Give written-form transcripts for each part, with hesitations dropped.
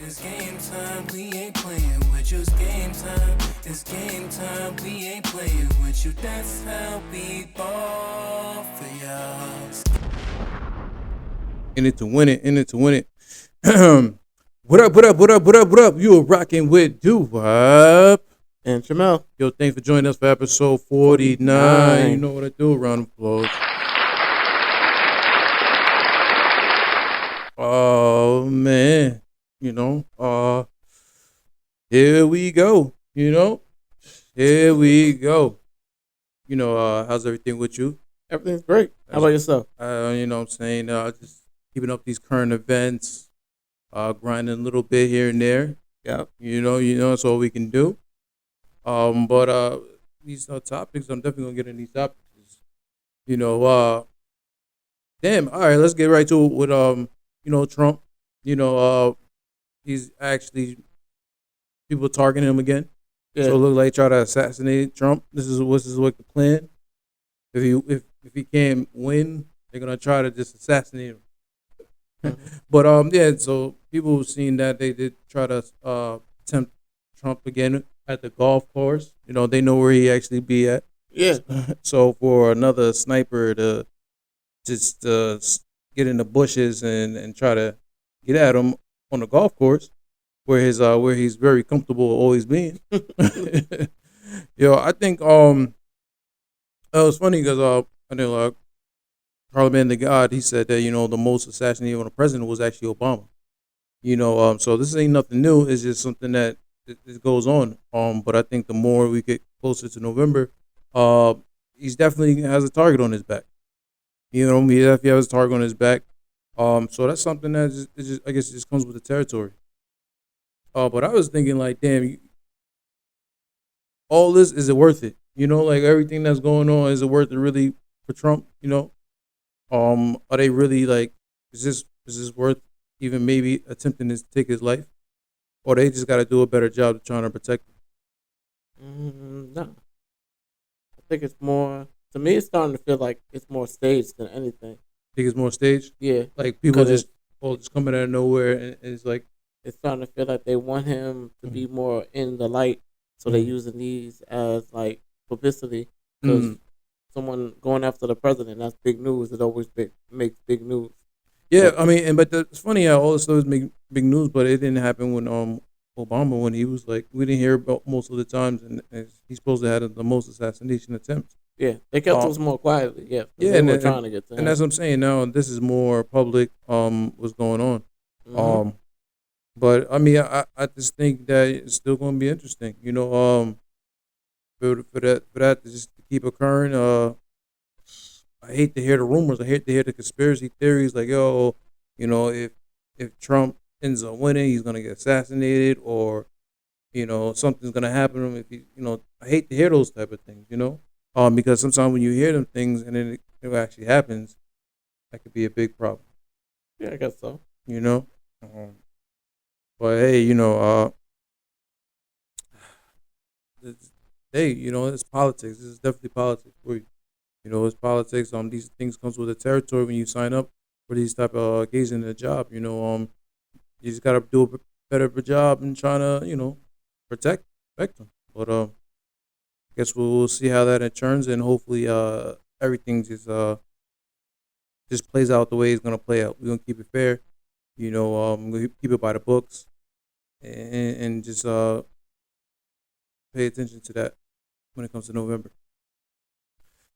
It's game time, we ain't playing with you. It's game time, it's game time, we ain't playing with you. That's how we ball for y'all. In it to win it, in it to win it. What up, what up, what up, what up, what up? You are rocking with Doo-Wop. And Jamel. Yo, thanks for joining us for episode 49. You know what I do, round of applause. Oh, man. Here we go. Here we go. How's everything with you? Everything's great. How about yourself? What I'm saying? Just keeping up these current events, grinding a little bit here and there. Yeah. That's all we can do. But these topics, I'm definitely gonna get in these topics. Damn. All right, let's get right to it with Trump. He's actually people targeting him again. Yeah. So it looks like try to assassinate Trump. This is what the plan. If he can't win, they're gonna try to just assassinate him. But yeah, so people have seen that they did try to tempt Trump again at the golf course. They know where he actually be at. Yeah. So for another sniper to just get in the bushes and try to get at him on the golf course, where he's very comfortable always being. I think it was funny because I think Charlemagne the God, he said that the most assassinated on a president was actually Obama. So this ain't nothing new. It's just something that it goes on. But I think the more we get closer to November, he's definitely has a target on his back. He definitely has a target on his back. So that's something that I guess it just comes with the territory. But I was thinking like, damn, all this, is it worth it? Like everything that's going on, is it worth it really for Trump? Are they really like, is this worth even maybe attempting to take his life? Or they just got to do a better job of trying to protect him? No. I think it's more, to me, it's starting to feel like it's more staged than anything. Think it's more staged? Yeah. Like people just coming out of nowhere and it's like, it's starting to feel like they want him to be more in the light. So they're using these as like publicity. Because someone going after the president, that's big news. It always makes big news. Yeah, I mean, but it's funny how all this stuff make big news, but it didn't happen when Obama, when he was like, we didn't hear about most of the times, and he's supposed to have had the most assassination attempts. Yeah, they kept those more quietly. Yeah, they were trying to get to him. And that's what I'm saying. Now this is more public. What's going on? Mm-hmm. But I mean, I just think that it's still going to be interesting. For that to just keep occurring. I hate to hear the rumors. I hate to hear the conspiracy theories. Like, if Trump ends up winning, he's gonna get assassinated, or something's gonna happen to him. If he, I hate to hear those type of things. Because sometimes when you hear them things and then it actually happens, that could be a big problem. Yeah, I guess so. But hey, it's politics. This is definitely politics for you. It's politics. These things comes with the territory when you sign up for these type of occasions in the job. You just gotta do a better job in trying to, protect them. But I guess we'll see how that turns, and hopefully everything just plays out the way it's gonna play out. We're gonna keep it fair. We're gonna keep it by the books, and just pay attention to that when it comes to November.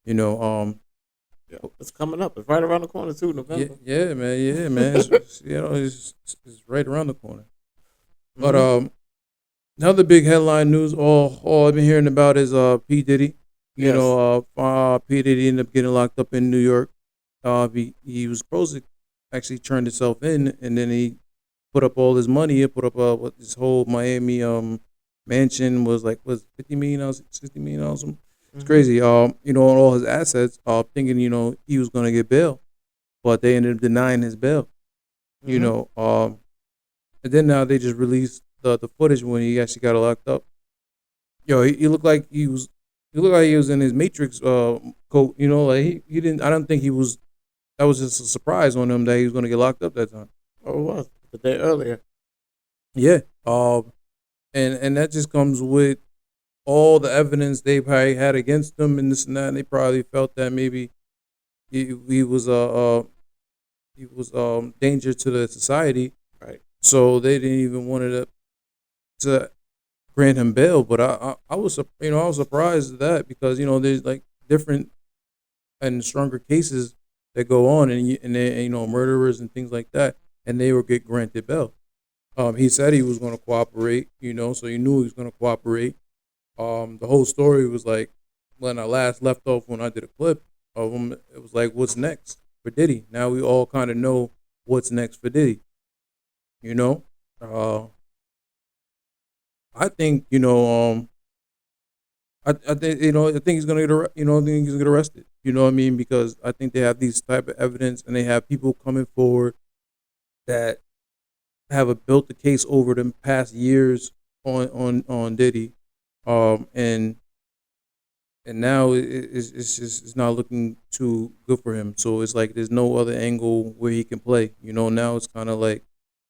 Yeah, it's coming up. It's right around the corner too, November. Yeah, man. It's right around the corner. But another big headline news all I've been hearing about is P Diddy. Yes. P Diddy ended up getting locked up in New York. He was supposed to actually turn himself in, and then he put up all his money. He put up what this whole Miami mansion was 50 million, 60 million. It's crazy. All his assets, thinking, he was gonna get bail, but they ended up denying his bail. And then now they just released the footage when he actually got locked up. He looked like he was in his Matrix coat. Like he didn't. I don't think he was. That was just a surprise on him that he was gonna get locked up that time. Oh, it was the day earlier. Yeah. And that just comes with all the evidence they probably had against him and this and that. And they probably felt that maybe he was danger to the society, Right. so they didn't even want to grant him bail. But I was I was surprised at that because there's like different and stronger cases that go on and they, murderers and things like that, and they were get granted bail. He said he was going to cooperate, so you knew he was going to cooperate. The whole story was like when I last left off when I did a clip of him. It was like, what's next for Diddy? Now we all kind of know what's next for Diddy. You know, uh, I think I think I think he's gonna I think he's gonna get arrested. You know what I mean? Because I think they have these type of evidence and they have people coming forward that have built the case over the past years on Diddy, and now it's not looking too good for him. So it's like there's no other angle where he can play. Now it's kind of like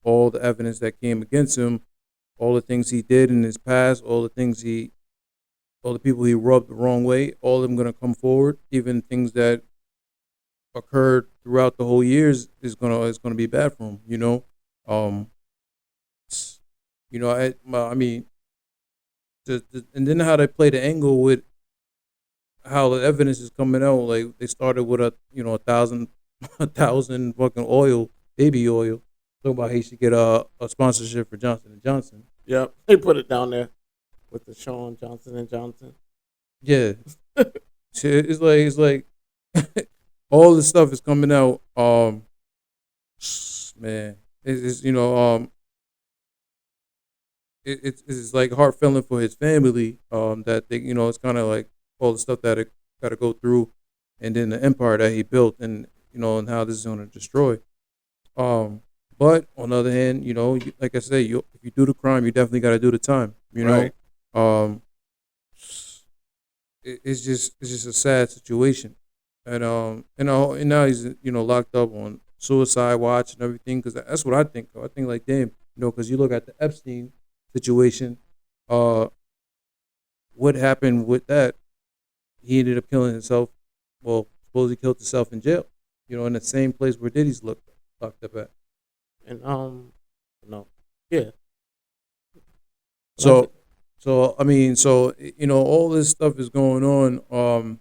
all the evidence that came against him, all the things he did in his past, all the people he rubbed the wrong way, all of them gonna come forward. Even things that occurred throughout the whole years is gonna be bad for him. Um, I mean, and then how they play the angle with how the evidence is coming out. Like they started with a thousand, a thousand fucking baby oil. Talking about he should get a sponsorship for Johnson. Yep. They put it down there with the Sean Johnson and Johnson. Yeah, shit, it's like all this stuff is coming out. Man, it's it's like heart feeling for his family. That they it's kind of like all the stuff that it got to go through, and then the empire that he built, and and how this is going to destroy. Um, but on the other hand, like I say, if you do the crime, you definitely got to do the time. Right. Um, it's just a sad situation, and now he's locked up on suicide watch and everything because that's what I think. I think like damn, because you look at the Epstein situation, uh, what happened with that? He ended up killing himself. Well, suppose he killed himself in jail. In the same place where Diddy's locked up at. And no, yeah. That's So, so I mean, all this stuff is going on.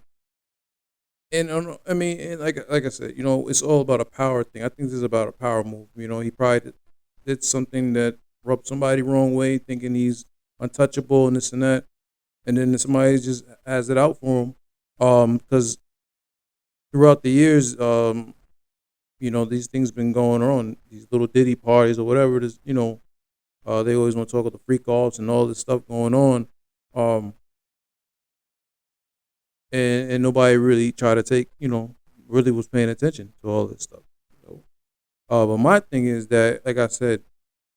And I mean, and like I said, it's all about a power thing. I think this is about a power move. He probably did something that rubbed somebody wrong way, thinking he's untouchable and this and that, and then somebody just has it out for him. Because throughout the years, these things been going on, these little Diddy parties or whatever it is. They always want to talk about the freak offs and all this stuff going on. Um, and nobody really tried to take, really was paying attention to all this stuff. But my thing is that, like I said,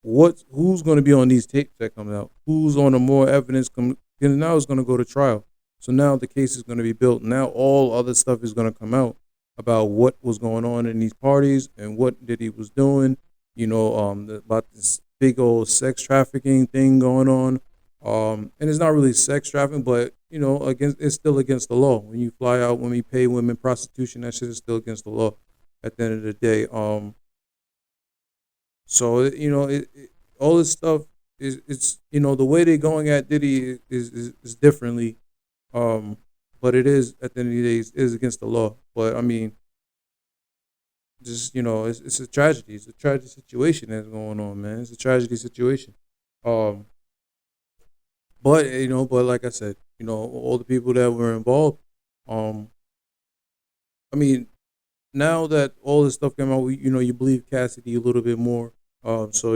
who's going to be on these tapes that come out? Who's on the more evidence? Now it's going to go to trial. So now the case is going to be built. Now all other stuff is going to come out about what was going on in these parties and what Diddy was doing. About this big old sex trafficking thing going on. And it's not really sex trafficking, but it's still against the law. When you fly out, when we pay women prostitution, that shit is still against the law. At the end of the day, so all this stuff it's the way they're going at Diddy is differently, but it is at the end of the day is against the law. But I mean, just it's a tragedy. It's a tragic situation that's going on, man. It's a tragedy situation. Um, but like I said, all the people that were involved. Um, I mean, now that all this stuff came out, you believe Cassidy a little bit more. So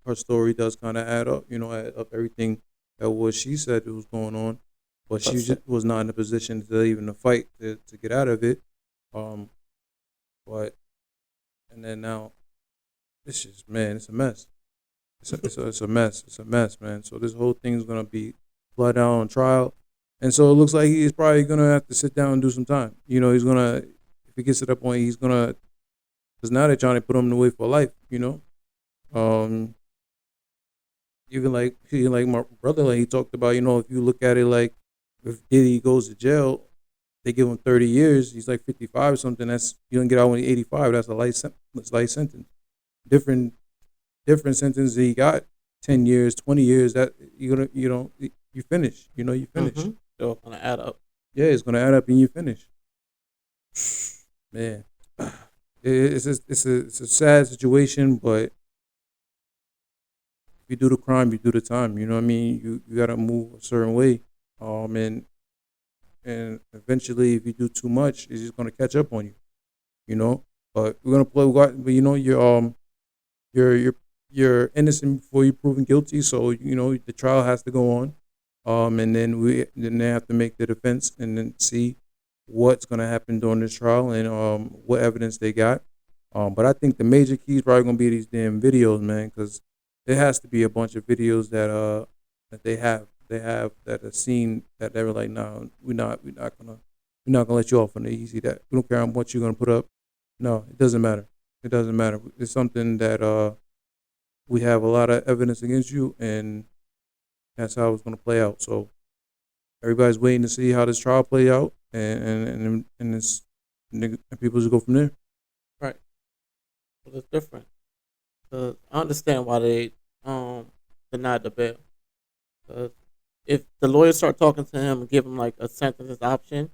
her story does kind of add up. Add up everything that was she said it was going on, but she just was not in a position to even to fight to get out of it. Um, but and then now, it's just man, it's a mess. It's a mess. It's a mess, man. So this whole thing is gonna be flat out on trial, and so it looks like he's probably gonna have to sit down and do some time. He's gonna if he gets to that point, he's gonna because now they're trying to put him away for life. Um, even like my brother, like he talked about, if you look at it like if Diddy goes to jail, they give him 30 years. He's like 55 or something. That's you don't get out when he's 85. That's a life sentence. Different different sentence he got 10 years, 20 years. That you finish. You finish. Mm-hmm. So it's gonna add up. Yeah, it's gonna add up and you finish. Man, it's a sad situation, but if you do the crime, you do the time. You know what I mean? You gotta move a certain way. And eventually, if you do too much, it's just gonna catch up on you. You know. But we're gonna play. But you're innocent before you're proven guilty. So the trial has to go on. And then they have to make the defense and then see what's gonna happen during this trial and what evidence they got. But I think the major key is probably gonna be these damn videos, man, because there has to be a bunch of videos that they have that are seen that they were like, no, we're not gonna let you off on the easy. That we don't care how much you're gonna put up. No, it doesn't matter. It doesn't matter. It's something that we have a lot of evidence against you, and that's how it's gonna play out. So everybody's waiting to see how this trial play out, and people just go from there. Right. But it's different. 'Cause I understand why they denied the bail. 'Cause if the lawyers start talking to him and give him like a sentence option,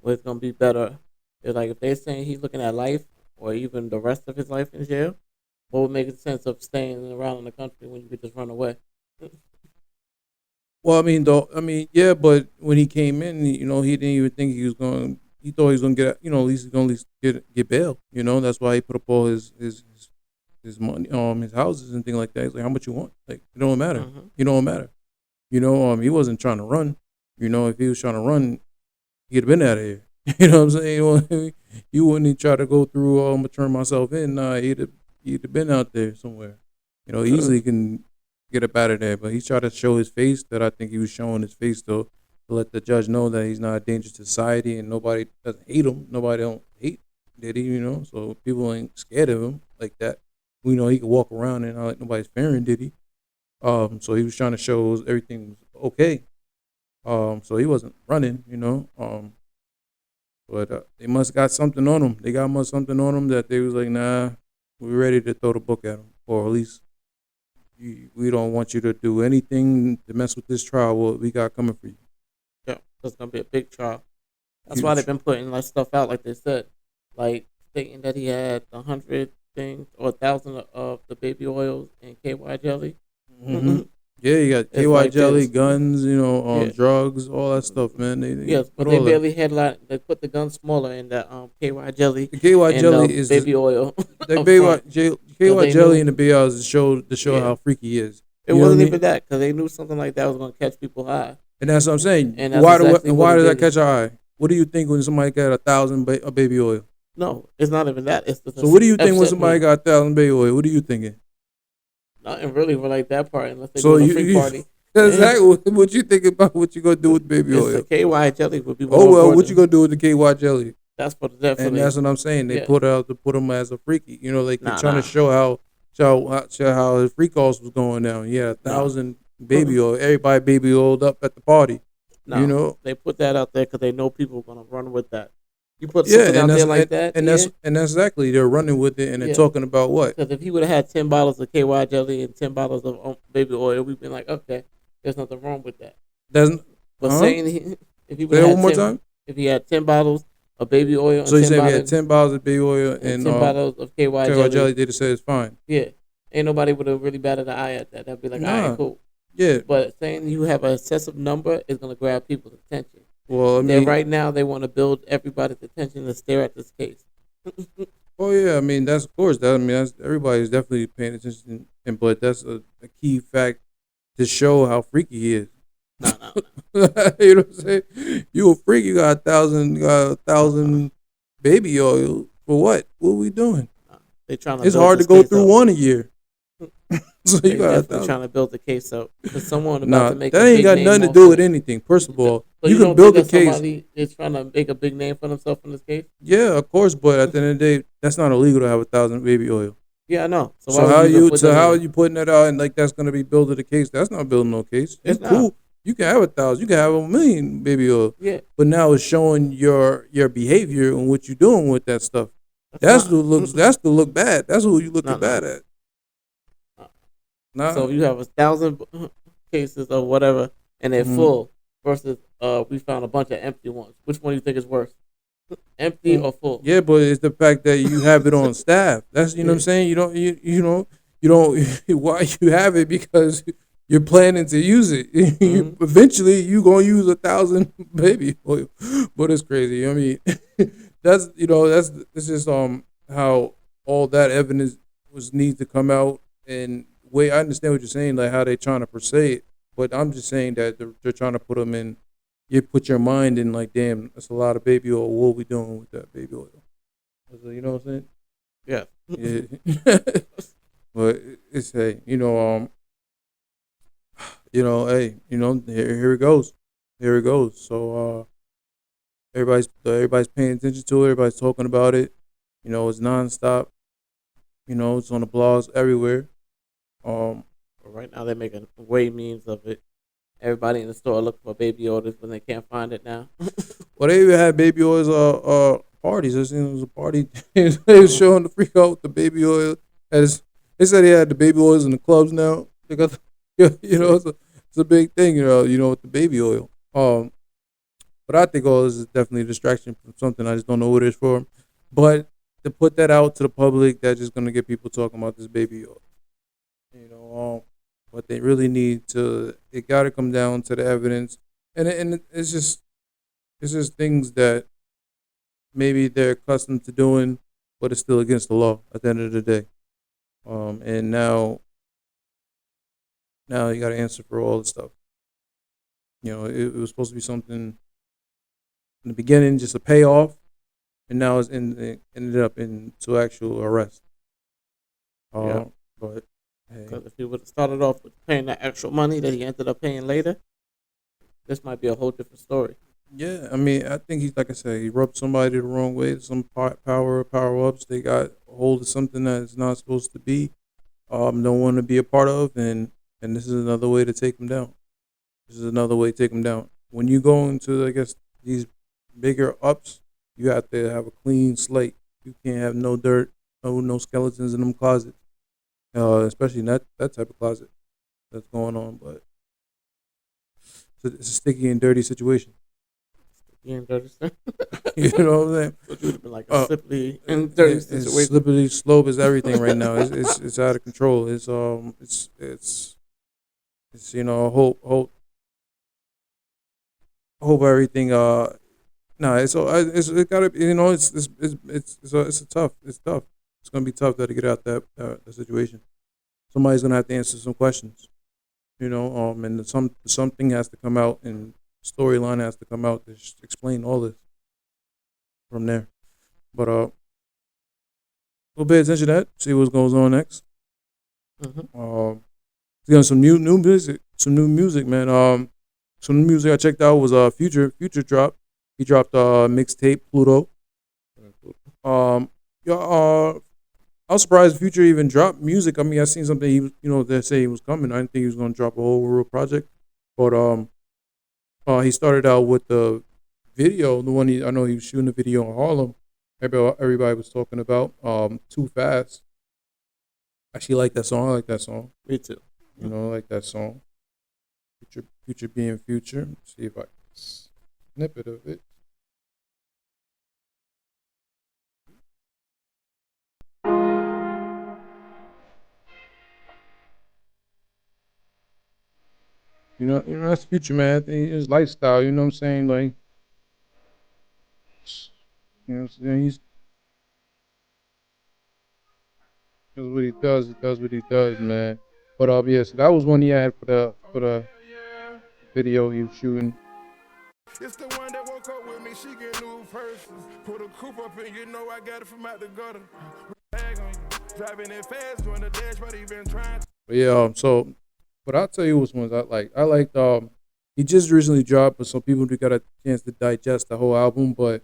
where it's gonna be better. It's like if they're saying he's looking at life or even the rest of his life in jail, what would make sense of staying around in the country when you could just run away? Well, yeah, but when he came in, he didn't even think he was going. He thought he was going to get, at least he's going to get bail. That's why he put up all his money, his houses and things like that. He's like, how much you want? Like, it don't matter. Mm-hmm. It don't matter. He wasn't trying to run. If he was trying to run, he'd have been out of here. You know what I'm saying? He wouldn't try to go through, turn myself in. Nah, he'd have been out there somewhere. Easily can get up out of there. But he tried to show his face. That I think he was showing his face to let the judge know that he's not a danger to society and nobody doesn't hate him. Nobody don't hate Diddy, so people ain't scared of him like that. He could walk around and not like nobody's fearing Diddy. So he was trying to show everything was okay. So he wasn't running, but they must got something on him. They got something on him that they was like, nah, we're ready to throw the book at him, or at least we don't want you to do anything to mess with this trial. What we got coming for you. Yeah, it's gonna be a big trial. That's why they've been putting like stuff out, like they said, like stating that he had 100 things or 1,000 of the baby oils and KY jelly. Mm-hmm. Yeah, you got KY like jelly, this. guns, Yeah. Drugs, all that stuff, man. Yes, but they barely had they put the gun smaller in the KY jelly. The KY and jelly is baby oil. the up KY they jelly knew- in the BL is to show Yeah. how freaky he is. It You know what wasn't I mean? even that because they knew something like that was gonna catch people high. And that's what I'm saying. And that's Why exactly what why he does that did. catch our eye? What do you think when somebody got 1,000 baby oil? No, it's not even that. It's the So what do you think when upset somebody me. got 1,000 baby oil? What are you thinking? Nothing really for like that part unless they So go to a you- free you- party. That's exactly what you think about what you gonna do with baby It's oil. the KY jelly would be. Oh more well, what important. you gonna do with the KY jelly? That's for definitely. And that's what I'm saying. They Yeah. put out to put him as a freaky. Like they're Nah, trying nah. to show how his free cost was going down. Yeah, 1,000 baby oil. Everybody baby oiled up at the party. No, they put that out there because they know people are gonna run with that. You put something out there like that, and that's exactly they're running with it, and they're Yeah. talking about what? because if he would have had 10 bottles of KY jelly and 10 bottles of baby oil, we'd been like, okay, there's nothing wrong with that. Doesn't But Huh? saying if he would say have it had one more 10 time? if he had 10 bottles of baby oil and So you 10 said we bottles, had 10 bottles of baby oil and and 10 bottles of KY KY jelly, jelly. They just said it's fine. yeah, ain't nobody would have really batted an eye at that. That'd be like, all Nah. right, cool. Yeah. But saying you have an excessive number is gonna grab people's attention. Well, I And mean, right now they want to build everybody's attention to stare at this case. oh yeah. I mean, that's of course. That's everybody's definitely paying attention, but that's a key fact to show how freaky he is. No. You know what I'm saying? You a freak. You got 1,000 baby oil for what? What are we doing? They trying to. It's build hard to this go case through up. one a year. So They're you got definitely 1,000. trying to build the case up. Because someone about Nah, to make that a ain't big got name nothing to off do of with it. anything. First of all, So you don't can build a think that case. somebody is trying to make a big name for themselves in this case? Yeah, of course, but at the end of the day, that's not illegal to have 1,000 baby oil. Yeah, I know. So So why would how you even you put so that how in are there? you putting that out and like that's gonna be building a case? That's not building no case. You It's not. cool. You can have 1,000. You can have 1,000,000 baby oil. Yeah, But now it's showing your behavior and what you're doing with that stuff. that's That's not. what looks. That's the look bad. That's what you looking No, no. bad at. Nah. So if you have 1,000 cases of whatever and they're Mhm. full versus we found a bunch of empty ones. Which one do you think is worse? Empty or full? Yeah, but it's the fact that you have it on staff. That's you know what I'm Yeah. saying. You don't why you have it because you're planning to use it. Hmm. Eventually, you gonna use 1,000 baby oil, but it's crazy. I mean, that's just how all that evidence was needs to come out and way. I understand what you're saying, like how they trying to portray it, but I'm just saying that they're trying to put them in. You put your mind in like, damn, that's a lot of baby oil. What are we doing with that baby oil? So, you know what I'm Yeah. saying? Yeah. But it's hey, hey, here it goes. Here it goes. So everybody's paying attention to it, everybody's talking about it. It's nonstop. It's on the blogs everywhere. Um But right now they're making way memes of it. Everybody in the store looking for baby orders when they can't find it now. well they even had baby oils parties. I seen it was a party. They was Uh, showing the freak out with the baby oil. As they said they had the baby oils in the clubs now. They got shit. it's a big thing, with the baby oil. But I think all this is definitely a distraction from something. I just don't know what it is for. But to put that out to the public, that's just gonna get people talking about this baby oil. What they really need to, it got to come down to the evidence, and it's just things that maybe they're accustomed to doing, but it's still against the law at the end of the day. And now you got to answer for all the stuff. It was supposed to be something in the beginning, just a payoff, and now it ended up into actual arrest. Yeah. But hey, Because if he would have started off with paying that extra money that he ended up paying later, this might be a whole different story. yeah, I mean, I think he's like I said, he rubbed somebody the wrong way. Some power ups. They got a hold of something that is not supposed to be. Don't want to be a part of, and this is another way to take them down. This is another way to take them down. When you go into, I guess, these bigger ups, you have to have a clean slate. You can't have no dirt, no skeletons in them closets. Especially in that type of closet that's going on. But it's a sticky and dirty situation. You ain't dirty. So You know what I'm saying? it would have been like a Uh, slippery and dirty it's situation. slippery slope is everything right now. It's out of control. It's hope everything no it's it gotta be it's tough. It's gonna be tough to get out that situation. Somebody's gonna have to answer some questions. And something has to come out and storyline has to come out to explain all this from there. But we'll pay attention to that. See what goes on next. Hmm. Some new music. Some new music, man. Some new music I checked out was Future drop. He dropped mixtape Pluto. Yeah. I was surprised Future even dropped music. I mean, I seen something they say he was coming. I didn't think he was gonna drop a whole real project. But he started out with the video, the one I know he was shooting a video in Harlem. Everybody was talking about Too Fast. I actually like that song. I like that song. Me too. I like that song. Future being Future. Let's see if I can snippet of it. That's Future, man. I think his lifestyle. You know what I'm saying? Like, he's does what he does. He does what he does, man. But yeah, so that was one he had for the video he was shooting. It's the one that woke up with me, she get new person. Put a coupe up in, I got it from out the gutter. Bag on you, driving it fast, doing the dash, but he been trying. But yeah, but I'll tell you which ones I like. I liked he just recently dropped, but some people got a chance to digest the whole album. But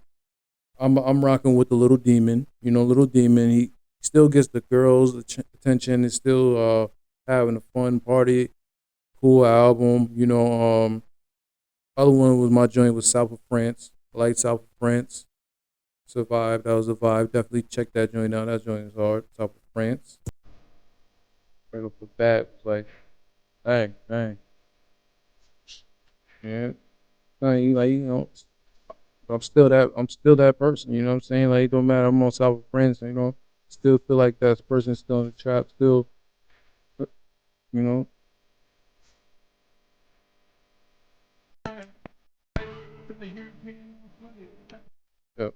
I'm rocking with the Little Demon. Little Demon. Still gets the girls' attention. It's still having a fun party. Cool album. Other one was my joint was South of France. I like South of France. Survive. That was a vibe. Definitely check that joint out. That joint is hard. South of France. Right off the bat, it's like, dang. Yeah. I'm still that person, you know what I'm saying? Like, it don't matter, I'm on South of France, still feel like that person's still in the trap, still, you know. Yep.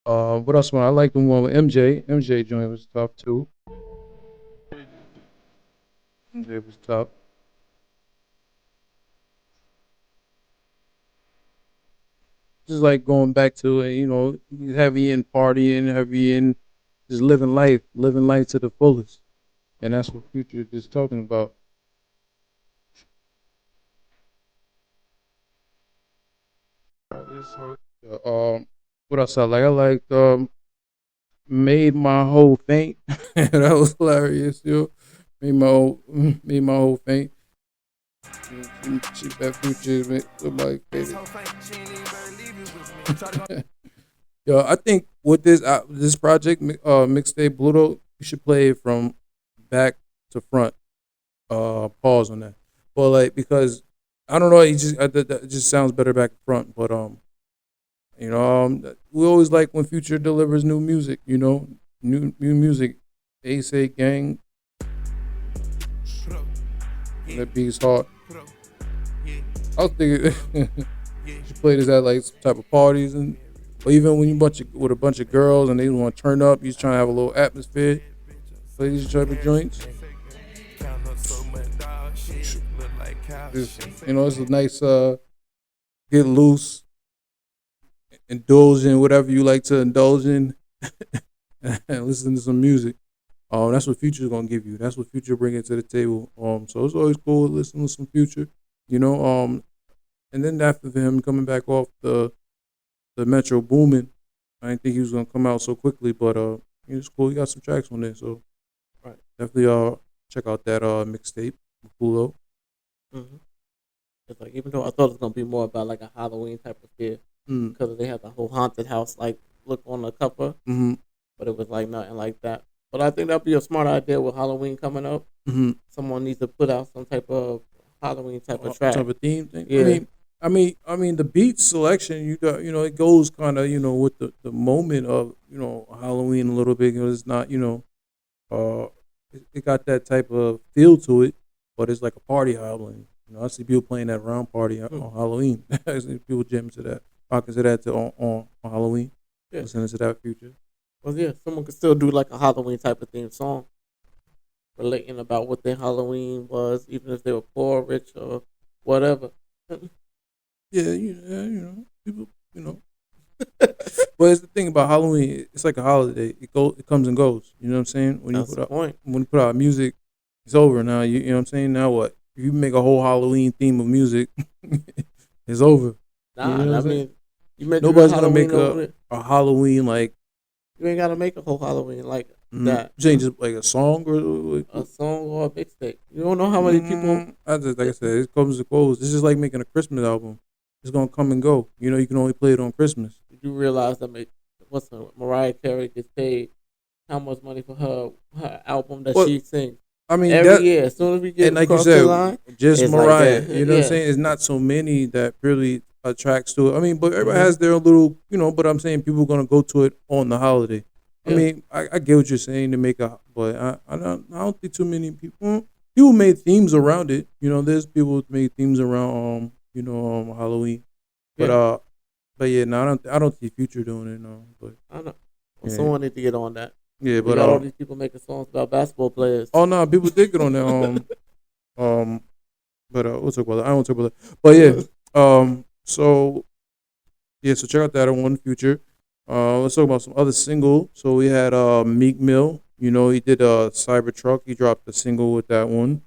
What else? I like the one with MJ. MJ joint was tough too. MJ was tough. Just like going back to it, heavy in partying, heavy in just living life to the fullest, and that's what Future is just talking about. What else I like? I like made my whole faint. That was hilarious, yo. Made my whole faint. She bet Future look like faded. Yo, I think with this project mixtape Bluto, you should play it from back to front. Pause on that. But like because I don't know, it just sounds better back and front. But we always like when Future delivers new music. New music. A Gang, that beat's hard. I was thinking you should play this at like some type of parties or even when you with a bunch of girls and they want to turn up, you just trying to have a little atmosphere. Play these type of joints. It's a nice get loose, indulge in whatever you like to indulge in, and listen to some music. That's what Future's gonna give you. That's what Future bringing to the table. So it's always cool to listen to some Future. And then after him coming back off the Metro Boomin, I didn't think he was gonna come out so quickly, but it's cool. He got some tracks on there, so Right. definitely check out that mixtape, Pulo. Mm-hmm. It's like even though I thought it was gonna be more about like a Halloween type of feel Mm. because they had the whole haunted house like look on the cover, Mm-hmm. but it was like nothing like that. But I think that'd be a smart idea with Halloween coming up. Mm-hmm. Someone needs to put out some type of Halloween type of track. Type of theme thing. Yeah. I mean, the beat selection, it goes kind of, with the moment of, Halloween a little bit. It's not, it got that type of feel to it, but it's like a party Halloween. I see people playing that round party on Halloween. I see people jamming to that, rocking to that on Halloween. Yeah. Listening to that Future. Well, yeah, someone could still do like a Halloween type of theme song, relating about what their Halloween was, even if they were poor, rich, or whatever. Yeah, people, But it's the thing about Halloween. It's like a holiday. It comes and goes. You know what I'm saying? That's the point. When you put out music, it's over now. You know what I'm saying? Now what? If you make a whole Halloween theme of music, it's over. Nah, You know what I I'm saying? mean, you make Nobody's gonna Halloween make over it. a Halloween like You ain't gotta make a whole Halloween like that. you saying just like a song or A song or a mixtape. You don't know how many people. I just like I said, it comes and goes. It's just like making a Christmas album. It's gonna come and go. You can only play it on Christmas. You realize that Mariah Carey gets paid how much money for her album that Well, she sings I mean, every year. As soon as we get and like you across the said, line, just it's like Mariah. that. You know what I'm Yeah. saying? It's not so many that really attracts to it. I mean, but everybody Mhm. has their little, But I'm saying people are gonna go to it on the holiday. I Yeah. mean, I get what you're saying to make but I don't think too many people made themes around it. There's people who made themes around Halloween, but Yeah. but yeah, no, I don't see Future doing it, no. But I know. Well, Yeah. someone need to get on that. yeah, We but got all these people making songs about basketball players. oh no, people did get on there. But we'll talk about that. I don't talk about that. But yeah, so yeah, so check out that one Future. Let's talk about some other single. So we had Meek Mill. He did Cybertruck. He dropped a single with that one.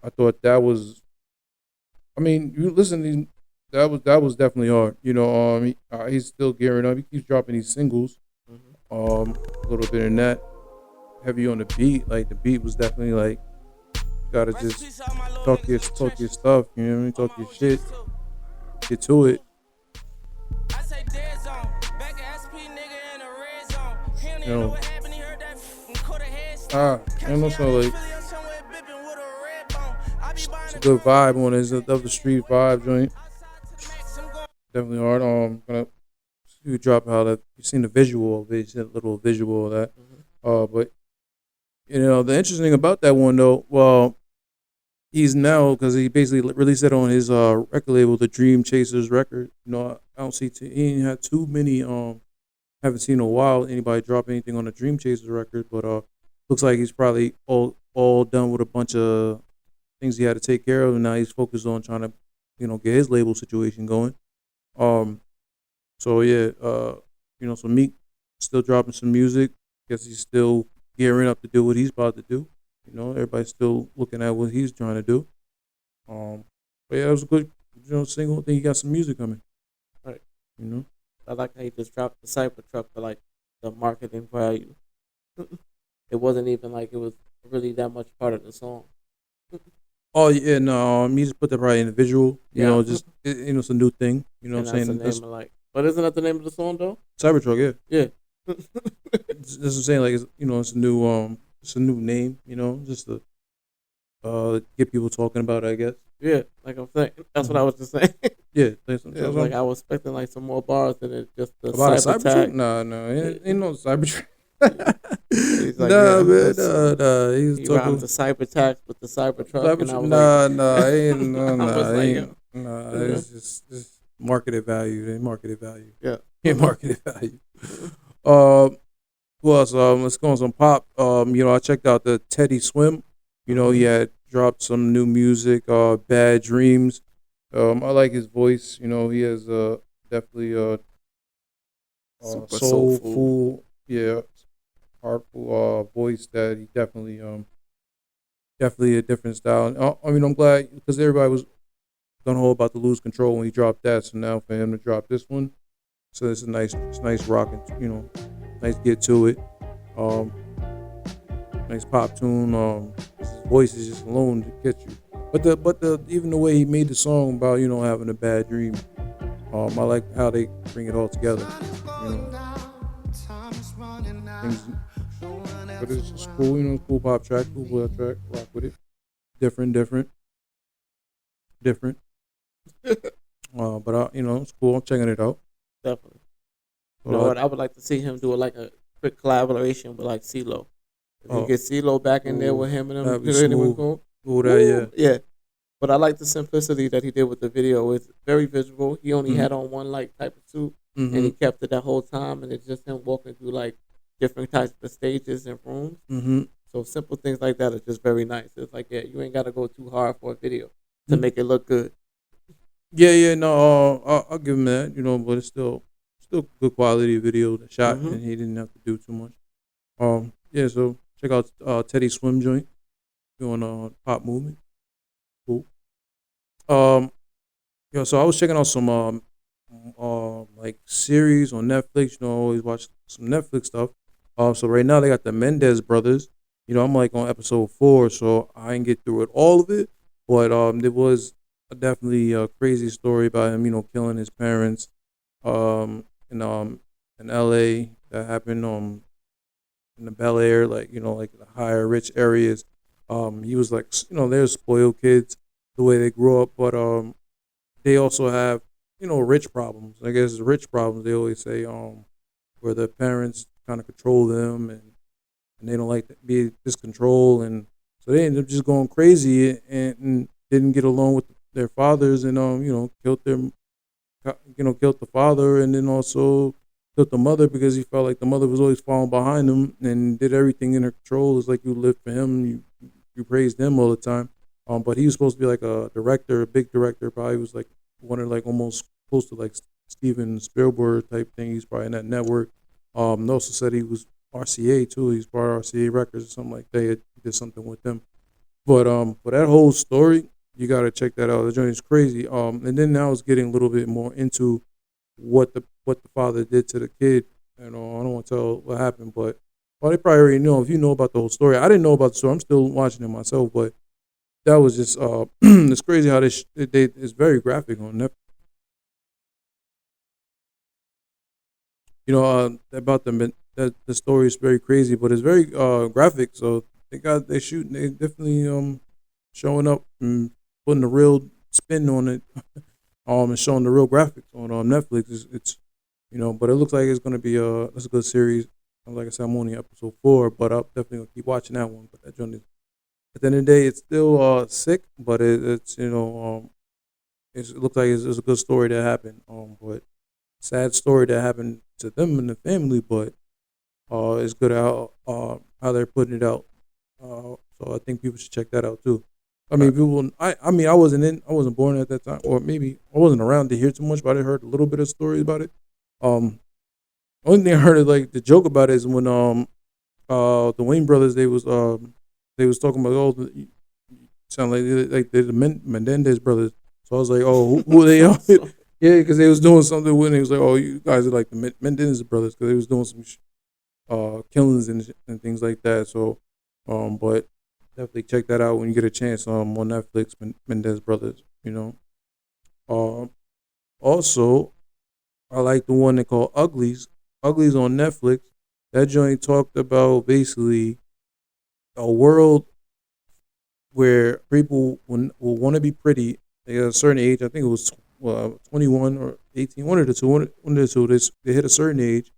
I thought that was. I mean, you listen to these, that was definitely hard. He's still gearing up. He keeps dropping these singles. Mhm. A little bit in that. Heavy on the beat. Like the beat was definitely like gotta just talk your stuff. You know what I mean? Talk your shit. Get to it. You know. And also like it's a good vibe on it. It's of the street vibe joint. Definitely hard. Gonna you drop how that you seen the visual of it, you seen a little visual of that. But you know the interesting thing about that one though, well, he's now because he basically released it on his record label, the Dream Chasers record. You know, I don't see he ain't had too many haven't seen in a while anybody drop anything on the Dream Chasers record, but looks like he's probably all done with a bunch of things he had to take care of, and now he's focused on trying to, you know, get his label situation going. So yeah, you know, so Meek still dropping some music. Guess he's still gearing up to do what he's about to do. You know, everybody's still looking at what he's trying to do. But yeah, it was a good, you know, single. I think he got some music coming. Right. You know, I like how he just dropped the Cybertruck for like the marketing value. It wasn't even like it was really that much part of the song. oh yeah, no, he just put that right in the visual. You Yeah. know, just you know, it's a new thing. You know And what I'm that's saying? the That's name of like, but isn't that the name of the song though? Cybertruck, yeah. Yeah. That's what I'm saying. Like, it's, you know, it's a new name. You know, just to get people talking about it, I guess. Yeah, like I'm saying, that's what I was just saying. Yeah, that's Yeah, like I was expecting like some more bars than it just the about a cyber Cybertruck. tag. No, ain't no Cybertruck. He's like, nah, yeah, man, that's- nah. He's He talking rhymed the cyber tax with the Cybertruck, and I was nah, ain't no, I was like, ain't, nah. It's just marketed value. They marketed value. yeah. Yeah, marketed value. Who else? Let's go on some pop. You know, I checked out the Teddy Swim. You know, he had dropped some new music. Bad Dreams. I like his voice. You know, he has definitely Super soulful, yeah, heartful voice that he definitely a different style. And, I mean, I'm glad because everybody was gonna hold about to lose control when he dropped that. So now for him to drop this one, so it's nice rocking. You know, nice get to it. Nice pop tune. His voice is just alone to get you. But the even the way he made the song about, you know, having a bad dream. I like how they bring it all together. You know, things. But it's just cool. You know, cool pop track, cool pop track. Rock with it. Different. But you know, it's cool. I'm checking it out. Definitely. You know what? I would like to see him do like a quick collaboration with like CeeLo. If you get CeeLo back in there with him and that'd them, be smooth. cool. Cool that, yeah. Yeah. But I like the simplicity that he did with the video. It's very visual. He only had on one like type of suit, and he kept it that whole time. And it's just him walking through like different types of stages and rooms. So simple things like that are just very nice. It's like, yeah, you ain't got to go too hard for a video to make it look good. Yeah, no, I'll give him that, you know, but it's still good quality video, the shot, and he didn't have to do too much. Yeah, so check out Teddy Swim joint doing pop movement. Cool. Yeah, so I was checking out some like series on Netflix. You know, I always watch some Netflix stuff. So right now they got the Mendez brothers. You know, I'm like on episode 4, so I didn't get through it all of it, but there was definitely a crazy story about him, you know, killing his parents in LA that happened in the Bel Air, like, you know, like the higher rich areas. He was like, you know, they're spoiled kids the way they grew up, but they also have, you know, rich problems. I guess rich problems, they always say, where the parents kind of control them and they don't like to be discontrol, and so they ended up just going crazy and didn't get along with their fathers, and you know, killed the father, and then also killed the mother because he felt like the mother was always falling behind him and did everything in her control. It's like you lived for him, you praised him all the time. But he was supposed to be like a director, a big director. Probably was like one of like almost close to like Steven Spielberg type thing. He's probably in that network. They also said he was RCA too. He's part of RCA Records or something like that. He did something with them. But that whole story, you gotta check that out. The joint is crazy. And then now it's getting a little bit more into what the father did to the kid. You know, I don't want to tell what happened, but well, they probably already know if you know about the whole story. I didn't know about the story. I'm still watching it myself, but that was just it's crazy how they it's very graphic on Netflix. You know, about that the story is very crazy, but it's very graphic. So they shooting, they definitely showing up and putting the real spin on it, and showing the real graphics on Netflix. It's you know, but it looks like it's gonna be it's a good series. Like I said, I'm only episode 4, but I'm definitely gonna keep watching that one. But that joint is, at the end of the day, it's still sick, but it's you know it looks like it's a good story that happened. But sad story that happened to them and the family, but it's good how they're putting it out. So I think people should check that out too. I mean, people. I mean, I wasn't born at that time, or maybe I wasn't around to hear too much, but I heard a little bit of stories about it. Um, Only thing I heard is like the joke about it is when the Wayne brothers they was talking about sound like they're the Mendez brothers. So I was like, oh, who they are? Yeah, because they was doing something when he was like, oh, you guys are like the Mendez brothers because they was doing some killings and things like that. So, but definitely check that out when you get a chance. On Netflix, Mendez brothers. You know. Also, I like the one they call Uglies. Uglies on Netflix. That joint talked about basically a world where people will want to be pretty at a certain age. I think it was 21 or 18, one of the two. One of the two. They hit a certain age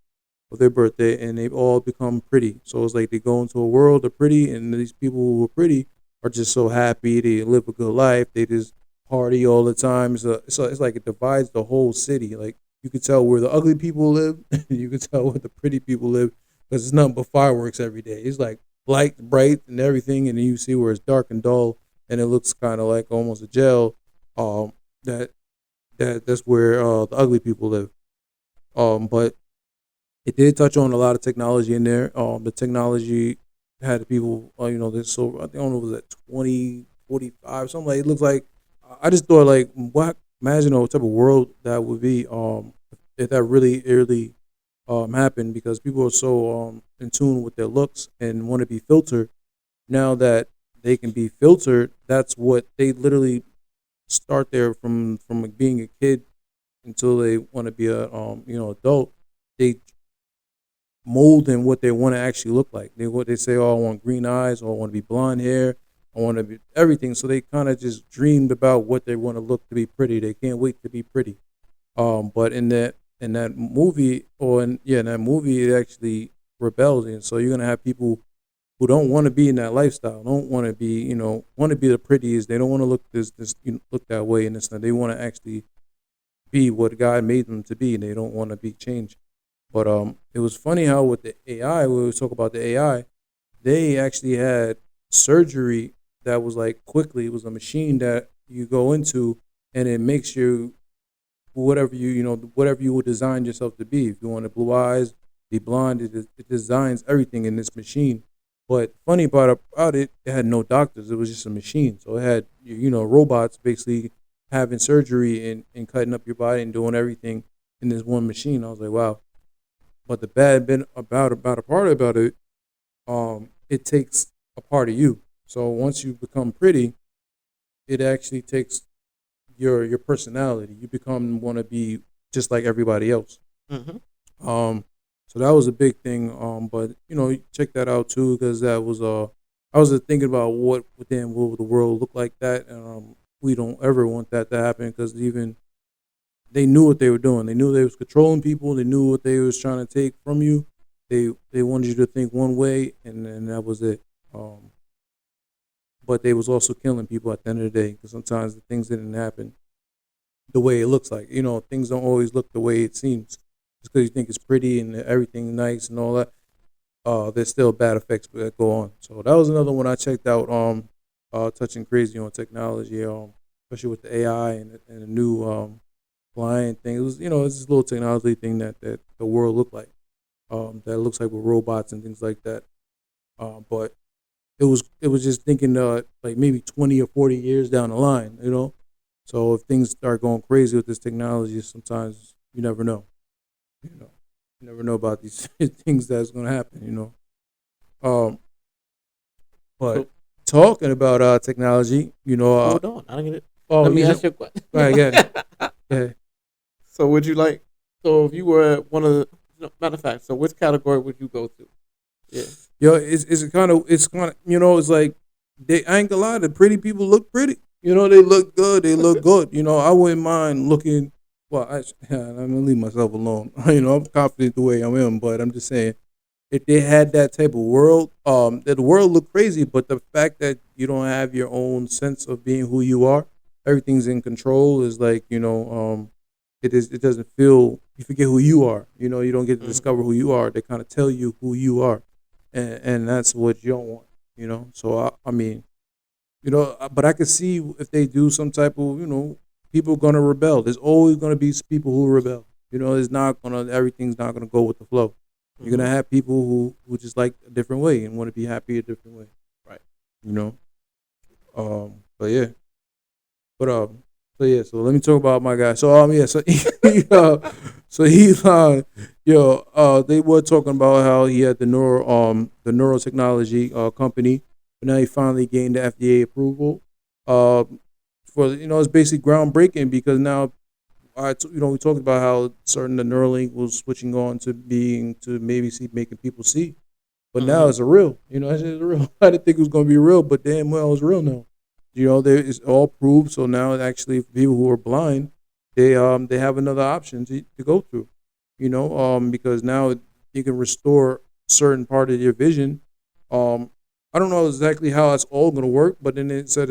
of their birthday and they all become pretty. So it's like they go into a world of pretty, and these people who are pretty are just so happy. They live a good life. They just party all the time. It's like it divides the whole city. Like you could tell where the ugly people live, you could tell where the pretty people live, because it's nothing but fireworks every day. It's like light, bright, and everything, and then you see where it's dark and dull, and it looks kind of like almost a jail. That that's where the ugly people live. But it did touch on a lot of technology in there. The technology had the people, this so I don't know, was at 2045 something like. It looks like I just thought like, what? Imagine what type of world that would be. If that really happened, because people are so in tune with their looks and want to be filtered. Now that they can be filtered, that's what they literally start there from like being a kid until they want to be a adult. They mold in what they want to actually look like. They say, oh, I want green eyes, or I want to be blonde hair, I want to be everything. So they kind of just dreamed about what they want to look to be pretty. They can't wait to be pretty. But in that movie, in that movie, it actually rebels, and so you're gonna have people who don't want to be in that lifestyle, don't want to be, want to be the prettiest. They don't want to look look that way, and it's not. They want to actually be what God made them to be, and they don't want to be changed. But it was funny how with the AI, when we talk about the AI, they actually had surgery that was like quickly. It was a machine that you go into, and it makes you whatever you would design yourself to be. If you wanted blue eyes, be blonde, it designs everything in this machine. But funny part about it, it had no doctors. It was just a machine. So it had robots basically having surgery and cutting up your body and doing everything in this one machine. I was like, wow. But the bad bit about it, it takes a part of you. So once you become pretty, it actually takes your personality. You want to be just like everybody else. So that was a big thing. But check that out too, because that was I was thinking about what would the world look like that, and we don't ever want that to happen, because even they knew what they were doing. They knew they was controlling people. They knew what they was trying to take from you. They wanted you to think one way, and then that was it. But they was also killing people at the end of the day, because sometimes the things didn't happen the way it looks like. Things don't always look the way it seems. Just because you think it's pretty and everything nice and all that, there's still bad effects that go on. So that was another one I checked out. Touching crazy on technology, especially with the AI and the new flying thing. It was it's this little technology thing that the world looked like. That looks like with robots and things like that. But it was just thinking like maybe 20 or 40 years down the line. So if things start going crazy with this technology, sometimes you never know. You never know about these things that's gonna happen. But talking about technology, Hold on, I don't get it. oh, Let me you ask you a question. right, yeah. So would you like? So if you were one of the matter of fact, so which category would you go to? Yeah. Yo, it's kind of it's like I ain't gonna lie, the pretty people look pretty. They look good. They look good. I wouldn't mind looking. Well, I'm gonna leave myself alone. I'm confident the way I am, but I'm just saying, if they had that type of world, that the world look crazy, but the fact that you don't have your own sense of being who you are, everything's in control is like, it doesn't feel, you forget who you are. You don't get to discover who you are. They kind of tell you who you are, and that's what you don't want. So I mean, but I could see if they do some type of, people gonna rebel. There's always gonna be people who rebel. It's not gonna, everything's not gonna go with the flow. You're gonna have people who just like a different way and want to be happy a different way. Right. But yeah. So let me talk about my guy. So they were talking about how he had the neurotechnology company, but now he finally gained the FDA approval. For it's basically groundbreaking because now we talked about how certain the Neuralink was switching on to maybe making people see, but now it's a real. It's real. I didn't think it was going to be real, but damn well it's real now. There is all proved. So now actually, for people who are blind, they have another option to go through. Because now you can restore certain part of your vision. I don't know exactly how that's all going to work, but then it said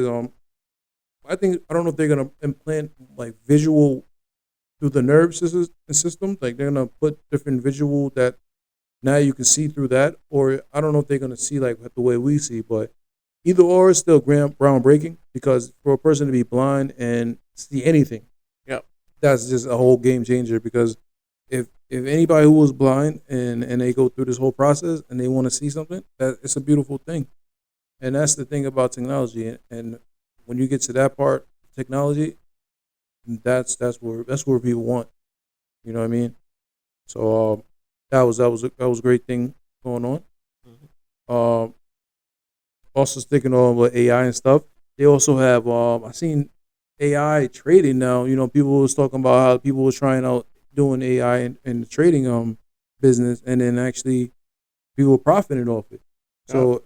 I don't know if they're going to implant like visual through the nerve system. Like they're going to put different visual that now you can see through that, or I don't know if they're going to see like the way we see, but either or is still groundbreaking because for a person to be blind and see anything, that's just a whole game changer. Because if anybody who was blind and they go through this whole process and they want to see something, that it's a beautiful thing. And that's the thing about technology. And when you get to that part, technology, that's where people want. You know what I mean? So that was a great thing going on. Also sticking on with AI and stuff. They also have I seen AI trading now. People was talking about how people was trying out doing AI in the trading business, and then actually people were profiting off it. So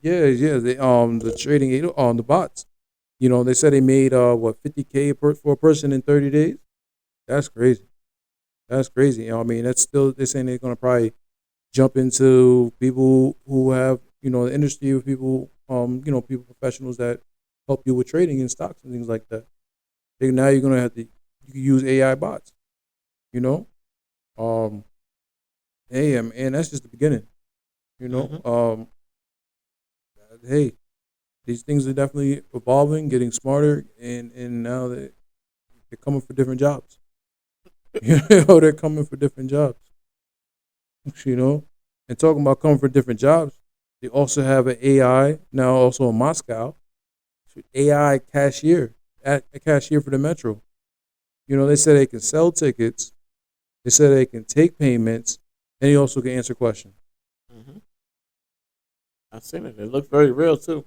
yeah, they the trading on the bots. They said they made $50K for a person in 30 days. That's crazy. That's crazy. I mean, that's still, they're saying they're gonna probably jump into people who have the industry with people people professionals that help you with trading in stocks and things like that. Now you're gonna have to use AI bots. Hey, and that's just the beginning. Hey, these things are definitely evolving, getting smarter, and now they're coming for different jobs. They're coming for different jobs. And talking about coming for different jobs, they also have an AI now, also in Moscow, AI cashier, a cashier for the metro. They said they can sell tickets, they said they can take payments, and they also can answer questions. I've seen it. It looks very real too.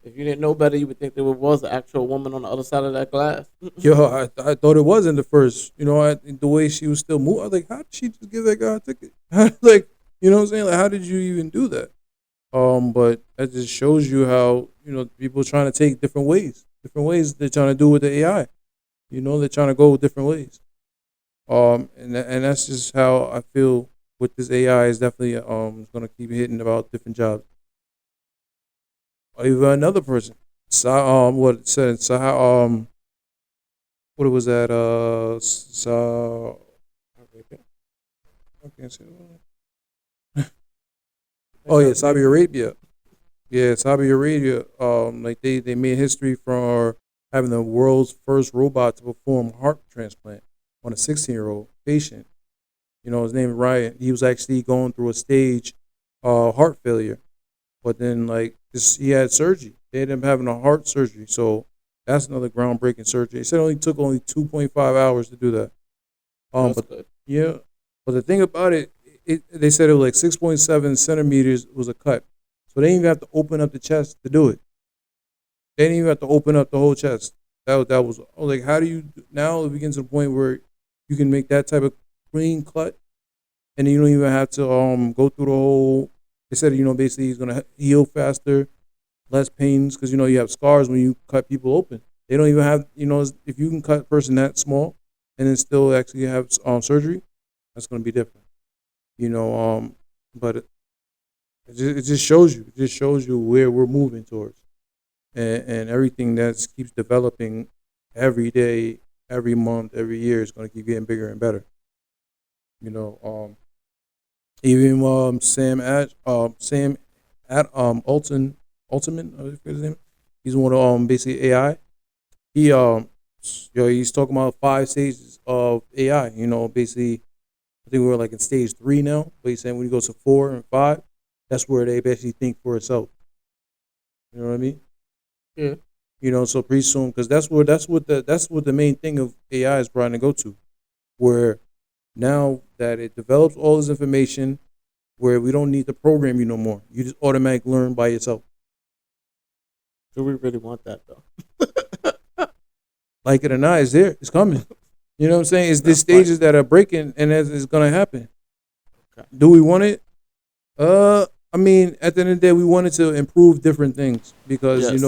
If you didn't know better, you would think there was an actual woman on the other side of that glass. Yo, I thought it was in the first. The way she was still moving, I was like, how did she just give that guy a ticket? Like, what I'm saying? Like, how did you even do that? But that just shows you how people are trying to take different ways they're trying to do with the AI. They're trying to go different ways. And that's just how I feel with this AI is definitely going to keep hitting about different jobs. Or even another person, what it said, what was that? I can't say that. Oh yeah, Saudi Arabia. Yeah, Saudi Arabia. Like they made history for having the world's first robot to perform heart transplant on a 16-year-old patient. His name is Ryan. He was actually going through a stage heart failure, but then he had surgery. They ended up having a heart surgery. So that's another groundbreaking surgery. They said it only took 2.5 hours to do that. That's But good. yeah, But the thing about it, they said it was like 6.7 centimeters was a cut. So they didn't even have to open up the chest to do it. They didn't even have to open up the whole chest. That was I was like, how do you now we get to the point where you can make that type of clean cut, and you don't even have to go through the whole. They said basically he's gonna heal faster, less pains because you have scars when you cut people open. They don't even have if you can cut a person that small and then still actually have surgery, that's gonna be different. But it just shows you. It just shows you where we're moving towards, and everything that keeps developing every day, every month, every year is going to keep getting bigger and better. Even Sam Altman, I forget his name. He's one of basically AI. He's talking about 5 stages of AI. Basically, I think we're like in stage 3 now. But he's saying when you go to 4 and 5, that's where they basically think for itself. You know what I mean? Yeah. So pretty soon, because that's what the main thing of AI is trying to go to, where now that it develops all this information, where we don't need to program you no more. You just automatically learn by yourself. Do we really want that though? Like it or not, it's there. It's coming. You know what I'm saying? It's these stages that are breaking, and it's gonna happen. Okay. Do we want it? I mean, at the end of the day, we wanted to improve different things because Yes.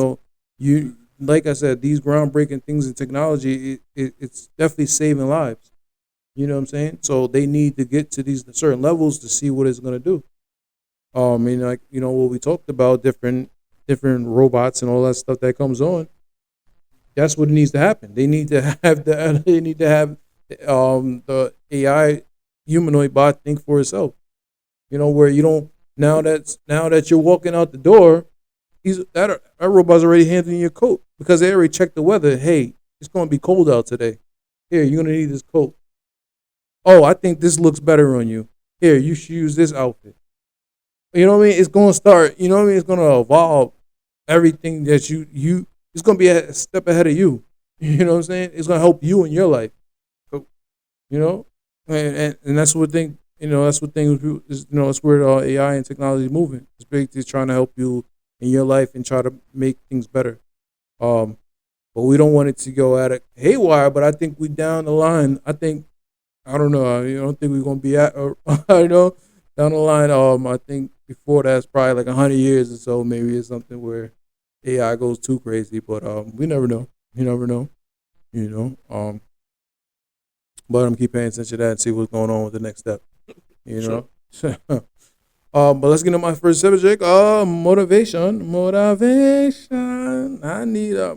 you like I said, these groundbreaking things in technology, it's definitely saving lives. You know what I'm saying? So they need to get to these certain levels to see what it's gonna do. And like what we talked about, different robots and all that stuff that comes on. That's what needs to happen. They need to have the AI humanoid bot think for itself. Where you don't now that you're walking out the door, that robot's already handing you your coat because they already checked the weather. Hey, it's going to be cold out today. Here, you're going to need this coat. Oh, I think this looks better on you. Here, you should use this outfit. You know what I mean? It's going to start. You know what I mean? It's going to evolve everything that you. It's going to be a step ahead of you. You know what I'm saying? It's going to help you in your life. And that's what thing. That's what things is. That's where AI and technology is moving. It's basically trying to help you in your life and try to make things better. But we don't want it to go at it haywire. But I think we down the line. I don't know. I don't think we're gonna be at. Down the line. I think before that's probably like 100 years or so. Maybe it's something where AI goes too crazy. But we never know. You never know. But I'm keep paying attention to that and see what's going on with the next step. Sure. But let's get into my first subject. Motivation. I need a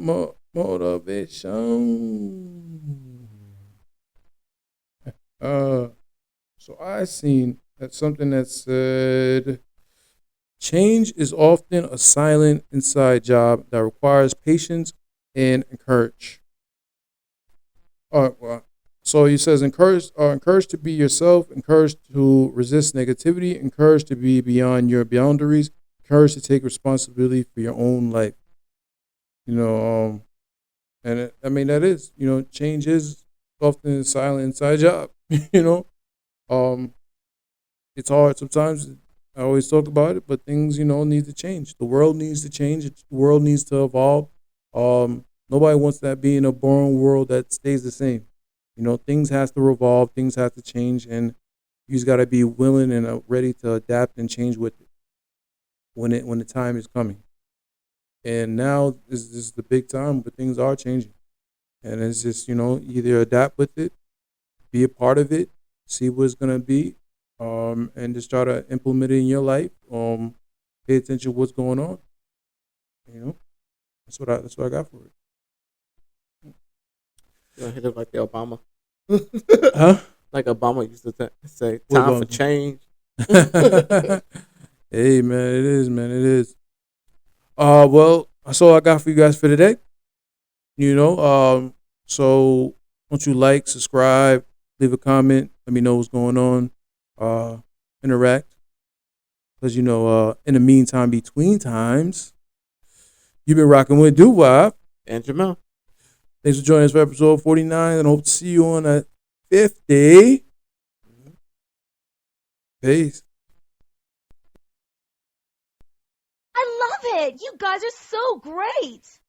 motivation. So I seen that something that said, change is often a silent inside job that requires patience and encourage. So he says, encourage to be yourself, encourage to resist negativity, encourage to be beyond your boundaries, encourage to take responsibility for your own life. And that is, change is often a silent inside job. It's hard sometimes. I always talk about it, but things, need to change. The world needs to change. The world needs to evolve. Nobody wants that be in a boring world that stays the same. Things have to revolve, things have to change, and you just got to be willing and ready to adapt and change with it when the time is coming. And now this is the big time, but things are changing, and it's just either adapt with it, be a part of it, see what it's gonna be, and just try to implement it in your life. Pay attention to what's going on. That's what I got for it. You gonna hit it like the Obama? Huh? Like Obama used to say, What time for Obama? change. Hey man, it is, man, it is. Well, that's all I got for you guys for today. So don't you like, subscribe, leave a comment, let me know what's going on, interact. Because in the meantime, between times, you've been rocking with Doo-Wop. And Jamel. Thanks for joining us for episode 49, and I hope to see you on 50. Peace. I love it. You guys are so great.